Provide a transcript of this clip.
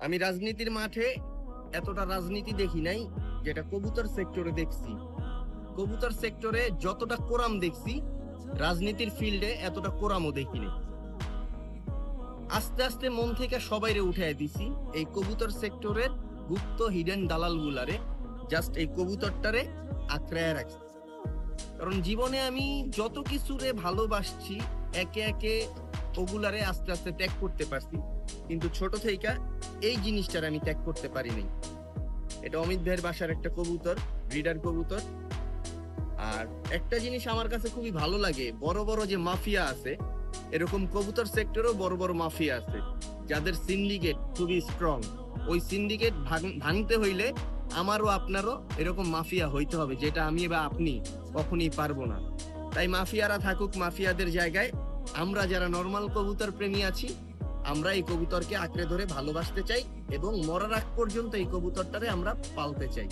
আমি রাজনীতির মাঠে এতটা রাজনীতি দেখি নাই যেটা কবুতর সেক্টরে দেখছি। কবুতর সেক্টরে যতটা কোরাম দেখছি, রাজনীতির ফিল্ডে এতটা কোরামও দেখিনি। আস্তে আস্তে মন থেকে সবাইরে উঠাই দিছি এই কবুতর সেক্টরের গুপ্ত হিডেন দালাল গুলারে, জাস্ট এই কবুতরটারে আঁকড়ায় রাখছি। কারণ জীবনে আমি যত কিছুরে ভালোবাসছি, একে একে ওগুলারে আস্তে আস্তে ত্যাগ করতে পারছি, কিন্তু ছোট থেকে এই জিনিসটার আমি ত্যাগ করতে পারিনি। এটা অমিত ভাইয়ের বাসার একটা কবুতর, ব্রিডার কবুতর। আর একটা জিনিস আমার কাছে খুবই ভালো লাগে, বড় বড় যে মাফিয়া আছে, এরকম কবুতর সেক্টরেও বড় বড় মাফিয়া আছে যাদের সিন্ডিকেট খুবই স্ট্রং। ওই সিন্ডিকেট ভাঙতে হইলে আমারও আপনারও এরকম মাফিয়া হইতে হবে, যেটা আমি বা আপনি কখনই পারবো না। তাই মাফিয়ারা থাকুক মাফিয়াদের জায়গায়, আমরা যারা নর্মাল কবুতর প্রেমী আছি, আমরা এই কবুতরকে আঁকড়ে ধরে ভালোবাসতে চাই এবং মরার আগ পর্যন্ত এই কবুতরটারে আমরা পালতে চাই।